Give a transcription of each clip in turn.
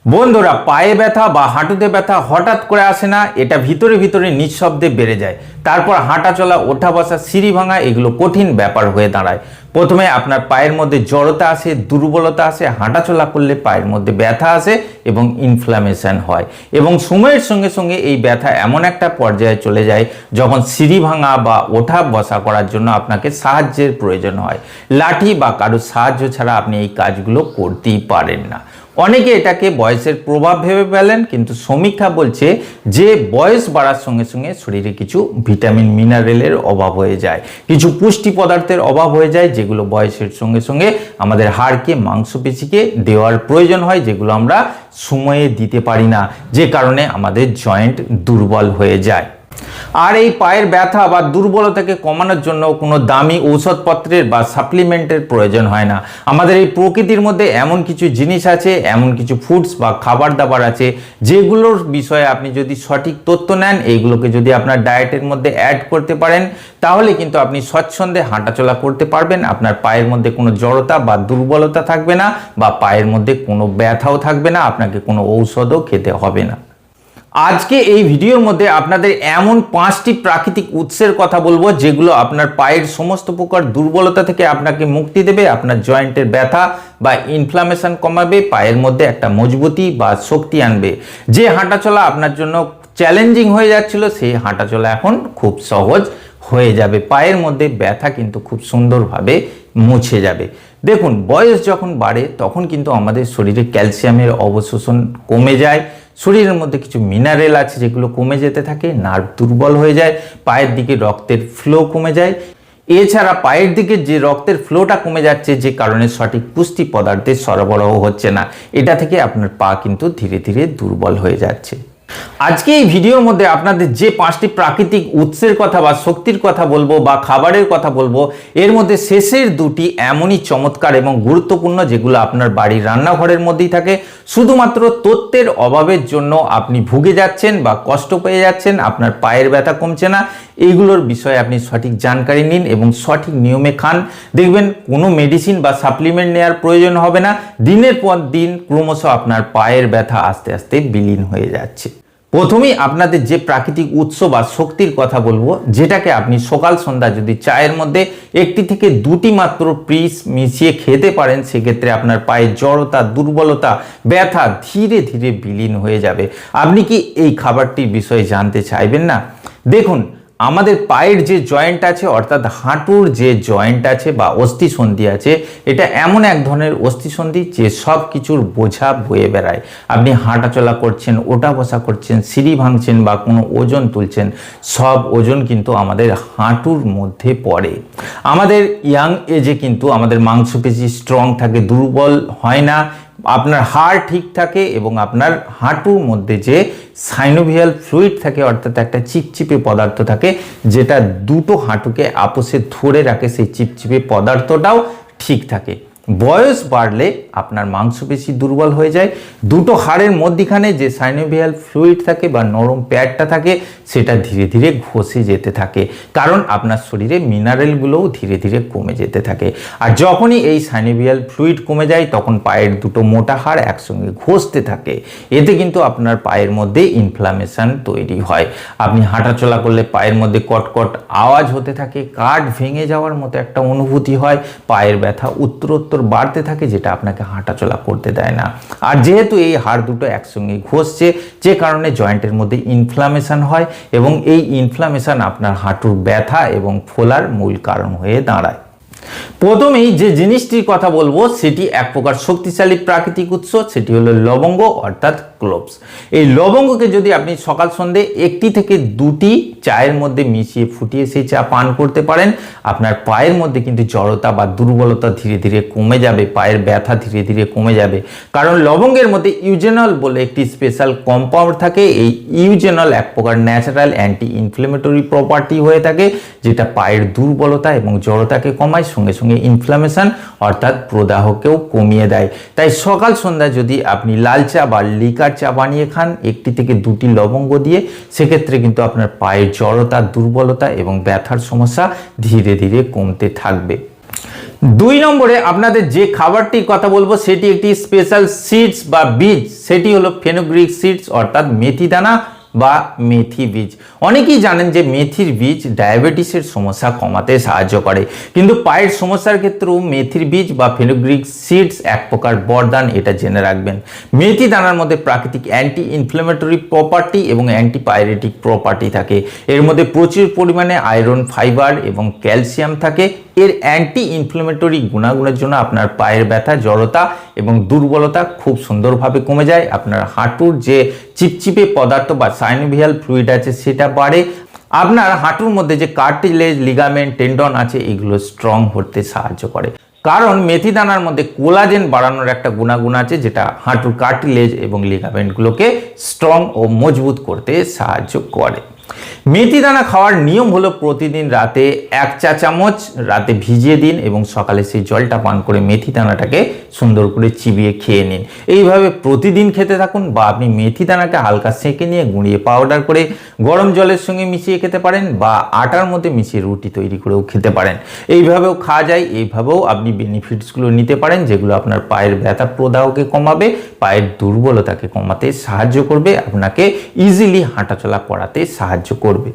বন্ধুরা, পায়ে ব্যথা বা হাঁটুতে ব্যথা হঠাৎ করে আসে না, এটা ভিতরে ভিতরে নিঃশব্দে বেড়ে যায়। তারপর হাঁটা চলা, ওঠা বসা, সিঁড়ি ভাঙা এগুলো কঠিন ব্যাপার হয়ে দাঁড়ায়। প্রথমে আপনার পায়ের মধ্যে জড়তা আসে, দুর্বলতা আসে, হাঁটা চলা করলে পায়ের মধ্যে ব্যথা আসে এবং ইনফ্ল্যামেশন হয়। এবং সময়ের সঙ্গে সঙ্গে এই ব্যথা এমন একটা পর্যায়ে চলে যায় যখন সিঁড়ি ভাঙা বা ওঠা বসা করার জন্য আপনাকে সাহায্যের প্রয়োজন হয়। লাঠি বা কারোর সাহায্য ছাড়া আপনি এই কাজগুলো করতেই পারেন না। অনেকে এটাকে বয়সের প্রভাব ভেবে ফেলেন, কিন্তু সমীক্ষা বলছে যে বয়স বাড়ার সঙ্গে সঙ্গে শরীরে কিছু ভিটামিন মিনারেলের অভাব হয়ে যায়, কিছু পুষ্টি পদার্থের অভাব হয়ে যায়, যেগুলো বয়সের সঙ্গে সঙ্গে আমাদের হাড়কে, মাংসপেশিকে দেওয়ার প্রয়োজন হয়, যেগুলো আমরা সময়ে দিতে পারি না, যে কারণে আমাদের জয়েন্ট দুর্বল হয়ে যায়। আর এই পায়ের ব্যথা বা দুর্বলতাকে কমানোর জন্য কোনো দামি ঔষধপত্রের বা সাপ্লিমেন্টের প্রয়োজন হয় না। আমাদের এই প্রকৃতির মধ্যে এমন কিছু জিনিস আছে, এমন কিছু ফুডস বা খাবার দাবার আছে, যেগুলোর বিষয়ে আপনি যদি সঠিক তথ্য নেন, এইগুলোকে যদি আপনার ডায়েটের মধ্যে অ্যাড করতে পারেন, তাহলে কিন্তু আপনি স্বচ্ছন্দে হাঁটাচলা করতে পারবেন। আপনার পায়ের মধ্যে কোনো জড়তা বা দুর্বলতা থাকবে না, বা পায়ের মধ্যে কোনো ব্যথাও থাকবে না, আপনাকে কোনো ঔষধও খেতে হবে না। আজকে এই ভিডিওর মধ্যে আপনাদের এমন 5টি প্রাকৃতিক উৎসের কথা বলবো, যেগুলো আপনার পায়ের সমস্ত প্রকার দুর্বলতা থেকে আপনাকে মুক্তি দেবে, আপনার জয়েন্টের ব্যথা বা ইনফ্লামেশন কমাবে, পায়ের মধ্যে একটা মজবুতি বা শক্তি আনবে। যে হাঁটাচলা আপনার জন্য চ্যালেঞ্জিং হয়ে যাচ্ছিল, সেই হাঁটাচলা এখন খুব সহজ হয়ে যাবে। পায়ের মধ্যে ব্যথা কিন্তু খুব সুন্দরভাবে মুছে যাবে। দেখুন, বয়স যখন বাড়ে তখন কিন্তু আমাদের শরীরে ক্যালসিয়ামের অবশোষণ কমে যায়, শরীরের মধ্যে কিছু মিনারেল আছে যেগুলো কমে যেতে থাকে, নার্ভ দুর্বল হয়ে যায়, পায়ের দিকে রক্তের ফ্লো কমে যায়। এছাড়া পায়ের দিকে যে রক্তের ফ্লোটা কমে যাচ্ছে, যে কারণে সঠিক পুষ্টি পদার্থের সরবরাহ হচ্ছে না, এটা থেকে আপনার পা কিন্তু ধীরে ধীরে দুর্বল হয়ে যাচ্ছে। আজকে এই ভিডিওর মধ্যে আপনাদের যে 5টি প্রাকৃতিক উৎসের কথা বা শক্তির কথা বলবো বা খাবারের কথা বলবো, এর মধ্যে শেষের দুটি এমনই চমৎকার এবং গুরুত্বপূর্ণ, যেগুলো আপনার বাড়ির রান্নাঘরের মধ্যেই থাকে। শুধুমাত্র তথ্যের অভাবের জন্য আপনি ভুগে যাচ্ছেন বা কষ্ট পেয়ে যাচ্ছেন, আপনার পায়ের ব্যথা কমছে না, এইগুলোর বিষয়ে আপনি সঠিক জানকারি নিন এবং সঠিক নিয়মে খান। দেখবেন কোনো মেডিসিন বা সাপ্লিমেন্ট নেওয়ার প্রয়োজন হবে না। দিনের পর দিন ক্রমশ আপনার পায়ের ব্যথা আস্তে আস্তে বিলীন হয়ে যাচ্ছে। প্রথমেই আপনাদের যে প্রাকৃতিক উৎস বা শক্তির কথা বলবো, যেটাকে আপনি সকাল সন্ধ্যা যদি চায়ের মধ্যে 1টি থেকে 2টি মাত্র পিস মিশিয়ে খেতে পারেন, সেক্ষেত্রে আপনার পায়ের জড়তা, দুর্বলতা, ব্যথা ধীরে ধীরে বিলীন হয়ে যাবে। আপনি কি এই খাবারটির বিষয়ে জানতে চাইবেন না? দেখুন, আমাদের পায়ের যে জয়েন্ট আছে, অর্থাৎ হাঁটুর যে জয়েন্ট আছে বা অস্থিসন্ধি আছে, এটা এমন এক ধরনের অস্থিসন্ধি যে সব কিছুর বোঝা বয়ে বেড়ায়। আপনি হাঁটাচলা করছেন, ওঠা বসা করছেন, সিঁড়ি ভাঙছেন বা কোনো ওজন তুলছেন, সব ওজন কিন্তু আমাদের হাঁটুর মধ্যে পড়ে। আমাদের ইয়াং এজে কিন্তু আমাদের মাংসপেশি স্ট্রং থাকে, দুর্বল হয় না, আপনার হাড় ঠিক থাকে এবং আপনার হাঁটুর মধ্যে যে সাইনোভিয়াল ফ্লুইড থাকে, অর্থাৎ একটা চিপচিপে পদার্থ থাকে, যেটা দুটো হাঁটুকে আপোষে ধরে রাখে, সেই চিপচিপে পদার্থটাও ঠিক থাকে। বয়স বাড়লে আপনার মাংসপেশি দুর্বল হয়ে যায়, দুটো হাড়ের মধ্যখানে যে সাইনোভিয়াল ফ্লুইড থাকে বা নরম প্যাডটা থাকে, সেটা ধীরে ধীরে ঘষে যেতে থাকে, কারণ আপনার শরীরে মিনারেলগুলোও ধীরে ধীরে কমে যেতে থাকে। আর যখনই এই সাইনোভিয়াল ফ্লুইড কমে যায়, তখন পায়ের দুটো মোটা হাড় একসঙ্গে ঘষতে থাকে। এতে কিন্তু আপনার পায়ের মধ্যে ইনফ্লামেশন তৈরি হয়। আপনি হাঁটাচলা করলে পায়ের মধ্যে কটকট আওয়াজ হতে থাকে, কাঠ ভেঙে যাওয়ার মতো একটা অনুভূতি হয়, পায়ের ব্যথা উত্তরোত্তর বাড়তে থাকে, যেটা আপনাকে হাঁটাচলা করতে দেয় না। আর যেহেতু এই হাড় দুটো একসঙ্গে ঘষছে, যে কারণে জয়েন্টের মধ্যে ইনফ্লামেশন হয়, এবং এই ইনফ্লামেশন আপনার হাঁটুর ব্যথা এবং ফোলার মূল কারণ হয়ে দাঁড়ায়। প্রথমেই যে জিনিসটির কথা বলবো, সেটি এক প্রকার শক্তিশালী প্রাকৃতিক উৎস, সেটি হলো লবঙ্গ, অর্থাৎ ক্লোভস। এই লবঙ্গকে যদি আপনি সকাল সন্ধ্যে 1টি থেকে 2টি চায়ের মধ্যে মিশিয়ে ফুটিয়ে সেই চা পান করতে পারেন, আপনার পায়ের মধ্যে কিন্তু জড়তা বা দুর্বলতা ধীরে ধীরে কমে যাবে, পায়ের ব্যথা ধীরে ধীরে কমে যাবে। কারণ লবঙ্গের মধ্যে ইউজেনল বলে একটি স্পেশাল কম্পাউন্ড থাকে। এই ইউজেনল এক প্রকার ন্যাচারাল অ্যান্টি ইনফ্লেমেটরি প্রপার্টি হয়ে থাকে, যেটা পায়ের দুর্বলতা এবং জড়তাকে কমায়, সঙ্গে সঙ্গে ইনফ্লামেশন অর্থাৎ প্রদাহকেও কমিয়ে দেয়। তাই সকাল সন্ধ্যা যদি আপনি লাল চা বা লিকার চা বানিয়ে খান 1টি থেকে 2টি লবঙ্গ দিয়ে, সেক্ষেত্রে কিন্তু আপনার পায়ের জড়তা, দুর্বলতা এবং ব্যথার সমস্যা ধীরে ধীরে কমতে থাকবে। দুই নম্বরে আপনাদের যে খাবারটির কথা বলবো সেটি একটি স্পেশাল সিডস বা বীজ, সেটি হলো ফেনুগ্রিক সিডস অর্থাৎ মেথি দানা বা মেথি বীজ। অনেকেই জানেন যে মেথির বীজ ডায়াবেটিসের সমস্যা কমাতে সাহায্য করে, কিন্তু পায়ের সমস্যার ক্ষেত্রেও মেথির বীজ বা ফেনুগ্রিক সিডস এক প্রকার বরদান, এটা জেনে রাখবেন। মেথি দানার মধ্যে প্রাকৃতিক অ্যান্টি ইনফ্লেমেটরি প্রপার্টি এবং অ্যান্টিপাইরেটিক প্রপার্টি থাকে। এর মধ্যে প্রচুর পরিমাণে আয়রন, ফাইবার এবং ক্যালসিয়াম থাকে। এর অ্যান্টি ইনফ্লেমেটরি গুণাগুণের জন্য আপনার পায়ের ব্যথা, জড়তা এবং দুর্বলতা খুব সুন্দরভাবে কমে যায়। আপনার হাঁটুর যে চিপচিপে পদার্থ বা সাইনোভিয়াল ফ্লুইড আছে সেটা বাড়ে। আপনার হাঁটুর মধ্যে যে কার্টিলেজ, লিগামেন্ট, টেন্ডন আছে এগুলো স্ট্রং করতে সাহায্য করে, কারণ মেথি দানার মধ্যে কোলাজেন বাড়ানোর একটা গুণাগুণ আছে যেটা হাঁটুর কার্টিলেজ এবং লিগামেন্টগুলোকে স্ট্রং ও মজবুত করতে সাহায্য করে। মেথি দানা খাওয়ার নিয়ম হলো প্রতিদিন রাতে 1 চা চামচ রাতে ভিজিয়ে দিন এবং সকালে সেই জলটা পান করে মেথি দানাটাকে সুন্দর করে চিবিয়ে খেয়ে নিন। এইভাবে প্রতিদিন খেতে থাকুন, বা আপনি মেথি দানাকে হালকা সেঁকে নিয়ে গুঁড়িয়ে পাউডার করে গরম জলের সঙ্গে মিশিয়ে খেতে পারেন, বা আটার মধ্যে মিশিয়ে রুটি তৈরি করেও খেতে পারেন। এইভাবেও খাওয়া যায়। এইভাবেও আপনি বেনিফিটসগুলো নিতে পারেন, যেগুলো আপনার পায়ের ব্যথা প্রদাহকে কমাবে, পায়ের দুর্বলতাকে কমাতে সাহায্য করবে, আপনাকে ইজিলি হাঁটাচলা করাতে সাহায্য করবে।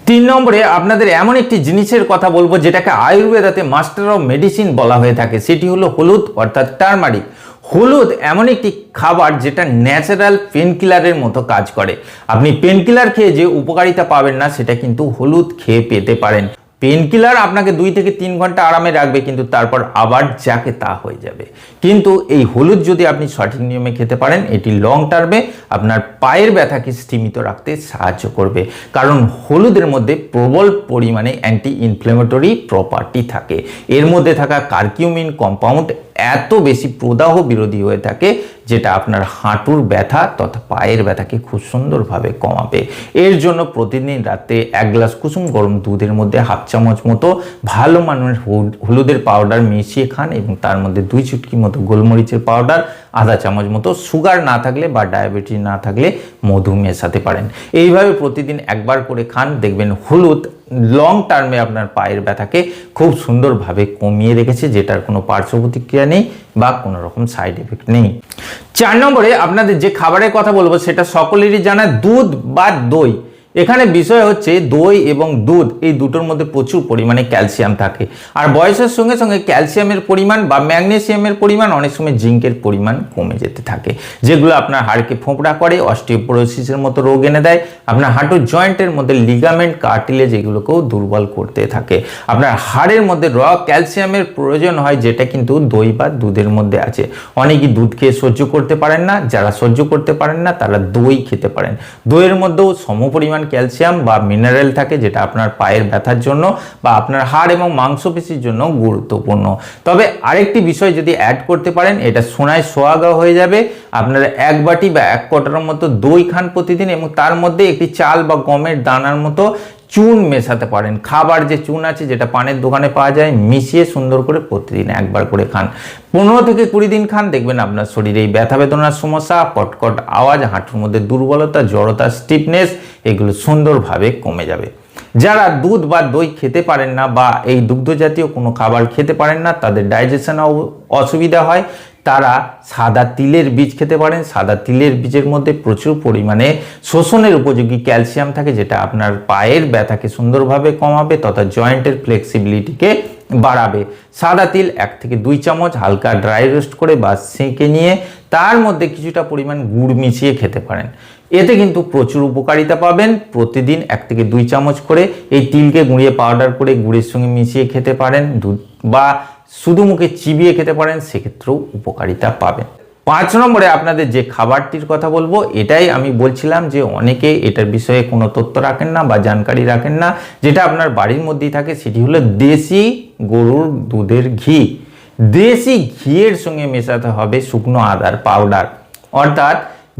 3 নম্বরে আপনাদের এমন একটি জিনিসের কথা বলবো যেটাকে আয়ুর্বেদাতে মাস্টার অফ মেডিসিন বলা হয়ে থাকে, সেটি হলো হলুদ অর্থাৎ টারমারিক। হলুদ এমন একটি খাবার যেটা ন্যাচারাল পেনকিলারের মতো কাজ করে। আপনি পেনকিলার খেয়ে যে উপকারিতা পাবেন না সেটা কিন্তু হলুদ খেয়ে পেতে পারেন। পেনকিলার আপনাকে 2 থেকে 3 ঘন্টা আরামে রাখবে, কিন্তু তারপর আবার যাকে তা হয়ে যাবে। কিন্তু এই হলুদ যদি আপনি সঠিক নিয়মে খেতে পারেন, এটি লং টার্মে আপনার পায়ের ব্যথাকে স্থিমিত রাখতে সাহায্য করবে, কারণ হলুদের মধ্যে প্রবল পরিমাণে অ্যান্টি ইনফ্লেমেটরি প্রপার্টি থাকে। এর মধ্যে থাকা কারকিউমিন কম্পাউন্ড এত বেশি প্রদাহ বিরোধী হয়ে থাকে যেটা আপনার হাঁটুর ব্যথা তথা পায়ের ব্যথাকে খুব সুন্দরভাবে কমাবে। এর জন্য প্রতিদিন রাতে 1 গ্লাস কুসুম গরম দুধের মধ্যে 1/2 চামচ মতো ভালো মানের হলুদের পাউডার মিশিয়ে খান, এবং তার মধ্যে 2 চুটকি মতো গোলমরিচের পাউডার, 1/2 চামচ মতো সুগার না থাকলে বা ডায়াবেটিস না থাকলে মধু মেশাতে পারেন। এইভাবে প্রতিদিন একবার করে খান, দেখবেন হলুদ লং টার্মে আপনার পায়ের ব্যথাকে খুব সুন্দরভাবে কমিয়ে রেখেছে, যেটার কোনো পার্শ্ব প্রতিক্রিয়া নেই বা কোনো রকম সাইড এফেক্ট নেই। 4 নম্বরে আপনাদের যে খাবারের কথা বলবো সেটা সকলেরই জানা, দুধ বা দই। এখানে বিষয় হচ্ছে দই এবং দুধ এই দুটোর মধ্যে প্রচুর পরিমাণে ক্যালসিয়াম থাকে, আর বয়সের সঙ্গে সঙ্গে ক্যালসিয়ামের পরিমাণ বা ম্যাগনেসিয়ামের পরিমাণ, অনেক সময় জিঙ্কের পরিমাণ কমে যেতে থাকে, যেগুলো আপনার হাড়কে ফোঁপড়া করে, অস্টিওপোরোসিসের মতো রোগ এনে দেয়, আপনার হাঁটুর জয়েন্টের মধ্যে লিগামেন্ট, কার্টিলেজ এগুলোকেও দুর্বল করতে থাকে। আপনার হাড়ের মধ্যে র ক্যালসিয়ামের প্রয়োজন হয়, যেটা কিন্তু দই বা দুধের মধ্যে আছে। অনেকেই দুধ খেয়ে সহ্য করতে পারেন না, যারা সহ্য করতে পারেন না তারা দই খেতে পারেন। দইয়ের মধ্যেও সমপরিমাণ ক্যালসিয়াম বা মিনারেল থাকে, যেটা আপনার পায়ের ব্যথার জন্য বা আপনার হাড় এবং মাংসপেশির জন্য গুরুত্বপূর্ণ। তবে আরেকটি বিষয় যদি অ্যাড করতে পারেন, এটা সোনায় সোহাগা হয়ে যাবে। আপনারা 1 বাটি বা 1 কোটার মতো দই খান প্রতিদিন, এবং তার মধ্যে একটি চাল বা গমের দানার মতো চুন মেশাতে পারেন। খাবার যে চুন আছে যেটা পানের দোকানে পাওয়া যায়, মিশিয়ে সুন্দর করে প্রতিদিন একবার করে খান। 15 থেকে 20 দিন খান, দেখবেন আপনার শরীরে এই ব্যথা বেদনার সমস্যা, কটকট আওয়াজ, হাঁটুর মধ্যে দুর্বলতা, জড়তা, স্টিফনেস এগুলো সুন্দরভাবে কমে যাবে। যারা দুধ বা দই খেতে পারেন না বা এই দুগ্ধ জাতীয় কোনো খাবার খেতে পারেন না, তাদের ডাইজেশন অসুবিধা হয়, তারা সাদা তিলের বীজ খেতে পারেন। সাদা তিলের বীজের মধ্যে প্রচুর পরিমাণে শোষণের উপযোগী ক্যালসিয়াম থাকে, যেটা আপনার পায়ের ব্যথাকে সুন্দরভাবে কমাবে তথা জয়েন্টের ফ্লেক্সিবিলিটিকে বাড়াবে। সাদা তিল 1 থেকে 2 চামচ হালকা ড্রাই রোস্ট করে বা সেঁকে নিয়ে তার মধ্যে কিছুটা পরিমাণ গুড় মিশিয়ে খেতে পারেন। এতে কিন্তু প্রচুর উপকারিতা পাবেন। প্রতিদিন 1 থেকে 2 চামচ করে এই তিলকে গুঁড়িয়ে পাউডার করে গুড়ের সঙ্গে মিশিয়ে খেতে পারেন, দুধ বা শুধু মুখে চিবিয়ে খেতে পারেন, সেক্ষেত্রেও উপকারিতা পাবেন। 5 নম্বরে আপনাদের যে খাবারটির কথা বলবো, এটাই আমি বলছিলাম যে অনেকে এটার বিষয়ে কোনো তথ্য রাখেন না বা জানকারি রাখেন না, যেটা আপনার বাড়ির মধ্যেই থাকে, সেটি হলো দেশি গরুর দুধের ঘি। দেশি ঘিয়ের সঙ্গে মেশাতে হবে শুকনো আদার পাউডার অর্থাৎ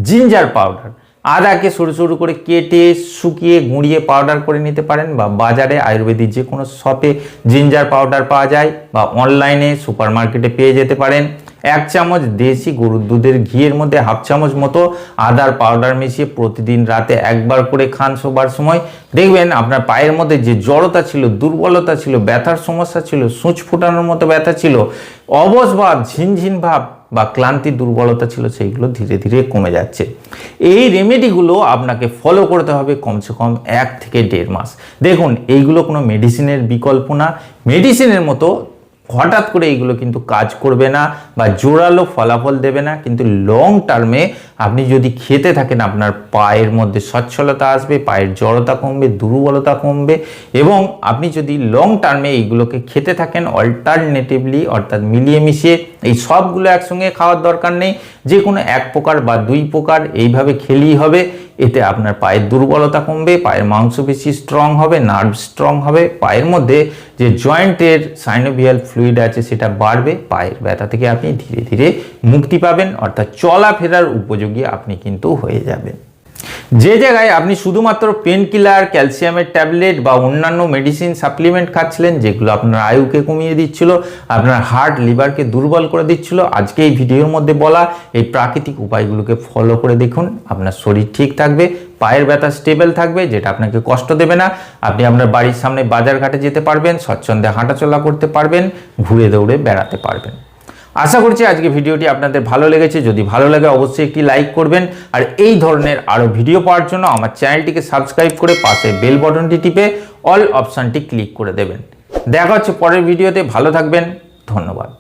জিঞ্জার পাউডার। আদাকে সরু সরু করে কেটে শুকিয়ে গুঁড়িয়ে পাউডার করে নিতে পারেন, বা বাজারে আয়ুর্বেদিক যে কোনো শপে জিঞ্জার পাউডার পাওয়া যায়, বা অনলাইনে সুপার মার্কেটে পেয়ে যেতে পারেন। 1 চামচ দেশি গরুর দুধের ঘিয়ের মধ্যে হাফ চামচ মতো আদার পাউডার মিশিয়ে প্রতিদিন রাতে একবার করে খান শোবার সময়। দেখবেন আপনার পায়ের মধ্যে যে জড়তা ছিল, দুর্বলতা ছিল, ব্যথার সমস্যা ছিল, সূঁচ ফোটানোর মতো ব্যথা ছিল, অবশ ভাব, ঝিনঝিন ভাব বা ক্লান্তি দুর্বলতা ছিল, সেইগুলো ধীরে ধীরে কমে যাচ্ছে। এই রেমেডিগুলো আপনাকে ফলো করতে হবে কমসে কম 1 থেকে 1.5 মাস। দেখুন, এইগুলো কোনো মেডিসিনের বিকল্প না। মেডিসিনের মতো হঠাৎ করে এইগুলো কিন্তু কাজ করবে না বা জোরালো ফলাফল দেবে না, কিন্তু লং টার্মে আপনি যদি খেতে থাকেন আপনার পায়ের মধ্যে সচ্ছলতা আসবে, পায়ের জড়তা কমবে, দুর্বলতা কমবে। এবং আপনি যদি লং টার্মে এইগুলোকে খেতে থাকেন অল্টারনেটিভলি, অর্থাৎ মিলিয়ে মিশিয়ে, এই সবগুলো একসঙ্গে খাওয়ার দরকার নেই, যে কোনো 1 প্রকার বা 2 প্রকার এইভাবে খেলেই হবে। এতে আপনার পায়ের দুর্বলতা কমবে, পায়ের মাংসপেশি স্ট্রং হবে, নার্ভ স্ট্রং হবে, পায়ের মধ্যে যে জয়েন্টের সাইনোভিয়াল ফ্লুইড আছে সেটা বাড়বে, পায়ের ব্যথা থেকে আপনি ধীরে ধীরে মুক্তি পাবেন, অর্থাৎ চলাফেরার উপযোগী আপনি কিন্তু হয়ে যাবেন। যে জায়গায় আপনি শুধুমাত্র পেন কিলার, ক্যালসিয়ামের ট্যাবলেট বা অন্যান্য মেডিসিন সাপ্লিমেন্ট খাচ্ছিলেন, যেগুলো আপনার আয়ুকে কমিয়ে দিচ্ছিল, আপনার হার্ট লিভারকে দুর্বল করে দিচ্ছিল, আজকে এই ভিডিওর মধ্যে বলা এই প্রাকৃতিক উপায়গুলোকে ফলো করে দেখুন, আপনার শরীর ঠিক থাকবে, পায়ের ব্যথা স্টেবল থাকবে, যেটা আপনাকে কষ্ট দেবে না। আপনি আপনার বাড়ির সামনে বাজারঘাটে যেতে পারবেন, স্বচ্ছন্দে হাঁটাচলা করতে পারবেন, ঘুরে দৌড়ে বেড়াতে পারবেন। আশা করছি আজকে ভিডিওটি আপনাদের ভালো লেগেছে। যদি ভালো লাগে অবশ্যই একটি লাইক করবেন, আর এই ধরনের আরও ভিডিও পাওয়ার জন্য আমার চ্যানেলটিকে সাবস্ক্রাইব করে পাশে বেল বাটনটি টিপে অল অপশানটি ক্লিক করে দেবেন। দেখা হচ্ছে পরের ভিডিওতে। ভালো থাকবেন, ধন্যবাদ।